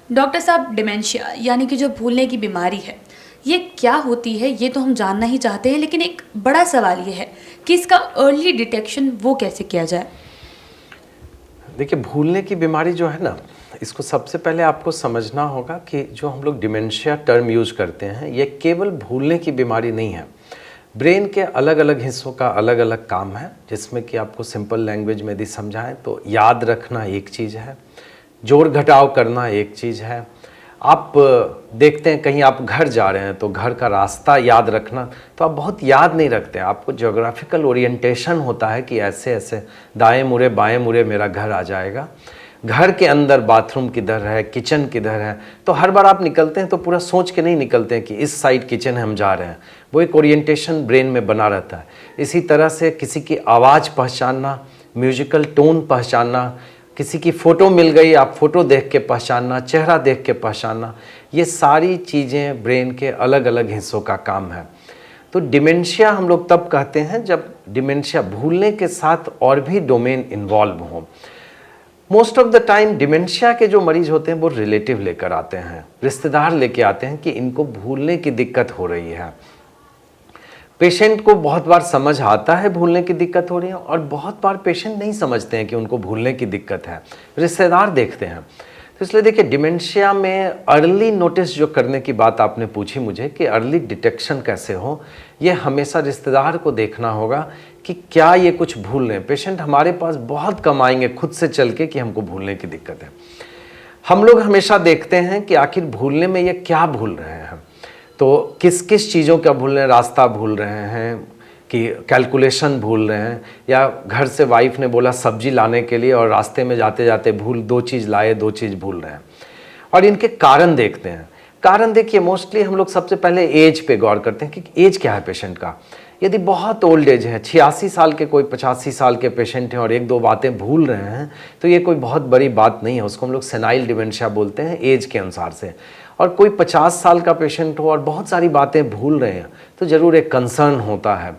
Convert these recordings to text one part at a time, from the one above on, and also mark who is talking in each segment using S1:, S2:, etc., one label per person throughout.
S1: Doctor साहब, dementia यानी कि जो भूलने की बीमारी है, ये क्या होती है ये तो हम जानना ही चाहते हैं, लेकिन एक बड़ा सवाल ये है कि इसका अर्ली डिटेक्शन वो कैसे किया जाए।
S2: देखिए, भूलने की बीमारी जो है ना, इसको सबसे पहले आपको समझना होगा कि जो हम लोग डिमेंशिया टर्म यूज करते हैं, ये केवल भूलने की बीमारी नहीं है। ब्रेन के अलग अलग हिस्सों का अलग अलग काम है, जिसमें कि आपको सिंपल लैंग्वेज में यदि समझाएं तो याद रखना एक चीज़ है, जोड़ घटाव करना एक चीज़ है। आप देखते हैं कहीं आप घर जा रहे हैं तो घर का रास्ता याद रखना, तो आप बहुत याद नहीं रखते हैं। आपको ज्योग्राफिकल ओरिएंटेशन होता है कि ऐसे ऐसे दाएं मुड़े बाएं मुड़े मेरा घर आ जाएगा। घर के अंदर बाथरूम किधर है, किचन किधर है, तो हर बार आप निकलते हैं तो पूरा सोच के नहीं निकलते हैं कि इस साइड किचन है, हम जा रहे हैं। वो एक ओरिएंटेशन ब्रेन में बना रहता है। इसी तरह से किसी की आवाज़ पहचानना, म्यूजिकल टोन पहचानना, किसी की फ़ोटो मिल गई, आप फ़ोटो देख के पहचानना, चेहरा देख के पहचानना, ये सारी चीज़ें ब्रेन के अलग अलग हिस्सों का काम है। तो डिमेंशिया हम लोग तब कहते हैं जब डिमेंशिया भूलने के साथ और भी डोमेन इन्वॉल्व हो। Most of the time dementia के जो मरीज होते हैं वो रिलेटिव लेकर आते हैं, रिश्तेदार लेके आते हैं कि इनको भूलने की दिक्कत हो रही है। पेशेंट को बहुत बार समझ आता है भूलने की दिक्कत हो रही है, और बहुत बार पेशेंट नहीं समझते हैं कि उनको भूलने की दिक्कत है, रिश्तेदार देखते हैं। तो इसलिए देखिए, डिमेंशिया में अर्ली नोटिस जो करने की बात आपने पूछी मुझे कि अर्ली डिटेक्शन कैसे हो, ये हमेशा रिश्तेदार को देखना होगा कि क्या ये कुछ भूल रहे हैं। पेशेंट हमारे पास बहुत कम आएंगे खुद से चल के कि हमको भूलने की दिक्कत है। हम लोग हमेशा देखते हैं कि आखिर भूलने में ये क्या भूल रहे हैं, तो किस किस चीज़ों का भूल रहे हैं। रास्ता भूल रहे हैं कि कैलकुलेशन भूल रहे हैं, या घर से वाइफ ने बोला सब्जी लाने के लिए और रास्ते में जाते जाते भूल 2 चीज़ लाए, 2 चीज़ भूल रहे हैं। और इनके कारण देखते हैं। कारण देखिए, मोस्टली हम लोग सबसे पहले एज पे गौर करते हैं कि एज क्या है पेशेंट का। यदि बहुत ओल्ड एज है, 86 साल के कोई 85 साल के पेशेंट हैं और 1-2 बातें भूल रहे हैं, तो ये कोई बहुत बड़ी बात नहीं है। उसको हम लोग सेनाइल डिमेंशिया बोलते हैं एज के अनुसार से। और कोई 50 साल का पेशेंट हो और बहुत सारी बातें भूल रहे हैं, तो ज़रूर एक कंसर्न होता है।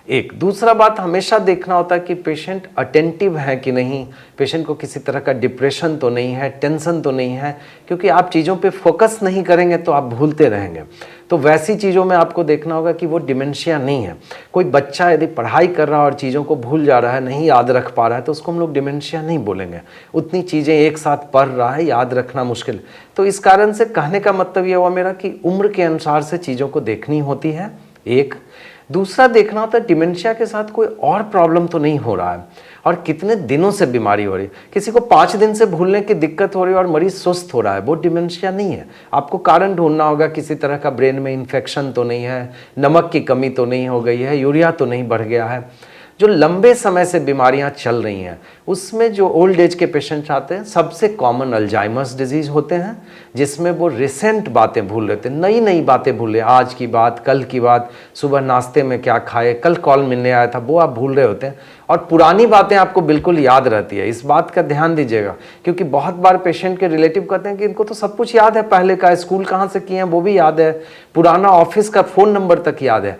S2: एक दूसरा बात हमेशा देखना होता है कि पेशेंट अटेंटिव है कि नहीं, पेशेंट को किसी तरह का डिप्रेशन तो नहीं है, टेंशन तो नहीं है, क्योंकि आप चीज़ों पे फोकस नहीं करेंगे तो आप भूलते रहेंगे। तो वैसी चीज़ों में आपको देखना होगा कि वो डिमेंशिया नहीं है। कोई बच्चा यदि पढ़ाई कर रहा है और चीज़ों को भूल जा रहा है, नहीं याद रख पा रहा है, तो उसको हम लोग डिमेंशिया नहीं बोलेंगे। उतनी चीज़ें एक साथ पढ़ रहा है, याद रखना मुश्किल। तो इस कारण से कहने का मतलब ये हुआ मेरा कि उम्र के अनुसार से चीज़ों को देखनी होती है। एक दूसरा देखना होता है डिमेंशिया के साथ कोई और प्रॉब्लम तो नहीं हो रहा है, और कितने दिनों से बीमारी हो रही है। किसी को 5 दिन से भूलने की दिक्कत हो रही है और मरीज सुस्त हो रहा है, वो डिमेंशिया नहीं है। आपको कारण ढूंढना होगा, किसी तरह का ब्रेन में इन्फेक्शन तो नहीं है, नमक की कमी तो नहीं हो गई है, यूरिया तो नहीं बढ़ गया है। जो लंबे समय से बीमारियां चल रही हैं, उसमें जो ओल्ड एज के पेशेंट्स आते हैं, सबसे कॉमन अल्जाइमर्स डिजीज़ होते हैं, जिसमें वो रिसेंट बातें भूल रहे थे, नई नई बातें भूल रहे, आज की बात, कल की बात, सुबह नाश्ते में क्या खाए, कल कॉल मिलने आया था, वो आप भूल रहे होते हैं। और पुरानी बातें आपको बिल्कुल याद रहती है। इस बात का ध्यान दीजिएगा, क्योंकि बहुत बार पेशेंट के रिलेटिव कहते हैं कि इनको तो सब कुछ याद है, पहले का स्कूल कहाँ से किए हैं वो भी याद है, पुराना ऑफिस का फ़ोन नंबर तक याद है।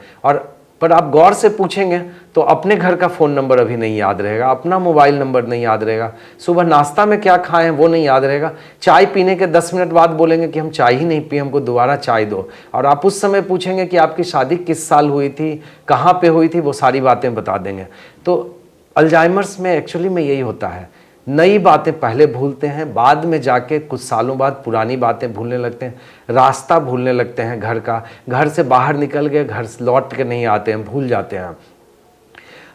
S2: पर आप गौर से पूछेंगे तो अपने घर का फ़ोन नंबर अभी नहीं याद रहेगा, अपना मोबाइल नंबर नहीं याद रहेगा, सुबह नाश्ता में क्या खाएं हैं वो नहीं याद रहेगा। चाय पीने के 10 मिनट बाद बोलेंगे कि हम चाय ही नहीं पिए, हमको दोबारा चाय दो। और आप उस समय पूछेंगे कि आपकी शादी किस साल हुई थी, कहाँ पे हुई थी, वो सारी बातें बता देंगे। तो अल्जाइमर्स में एक्चुअली में यही होता है, नई बातें पहले भूलते हैं, बाद में जाके कुछ सालों बाद पुरानी बातें भूलने लगते हैं, रास्ता भूलने लगते हैं घर का, घर से बाहर निकल गए, घर से लौट के नहीं आते हैं, भूल जाते हैं।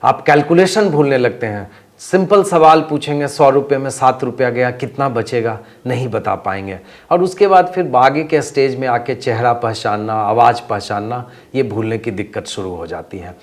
S2: आप कैलकुलेशन भूलने लगते हैं, सिंपल सवाल पूछेंगे 100 रुपये में 7 रुपया गया, कितना बचेगा, नहीं बता पाएंगे। और उसके बाद फिर आगे के स्टेज में आके चेहरा पहचानना, आवाज़ पहचानना, ये भूलने की दिक्कत शुरू हो जाती है।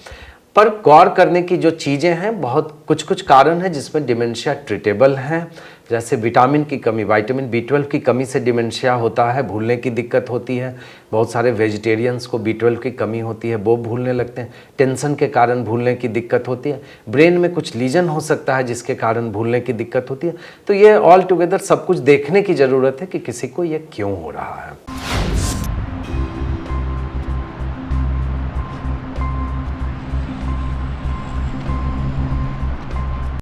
S2: पर गौर करने की जो चीज़ें हैं, बहुत कुछ कारण है जिसमें डिमेंशिया ट्रीटेबल हैं। जैसे विटामिन की कमी, विटामिन B12 की कमी से डिमेंशिया होता है, भूलने की दिक्कत होती है। बहुत सारे वेजिटेरियंस को B12 की कमी होती है, वो भूलने लगते हैं। टेंशन के कारण भूलने की दिक्कत होती है। ब्रेन में कुछ लीजन हो सकता है जिसके कारण भूलने की दिक्कत होती है। तो ये ऑल टुगेदर सब कुछ देखने की ज़रूरत है कि किसी को ये क्यों हो रहा है।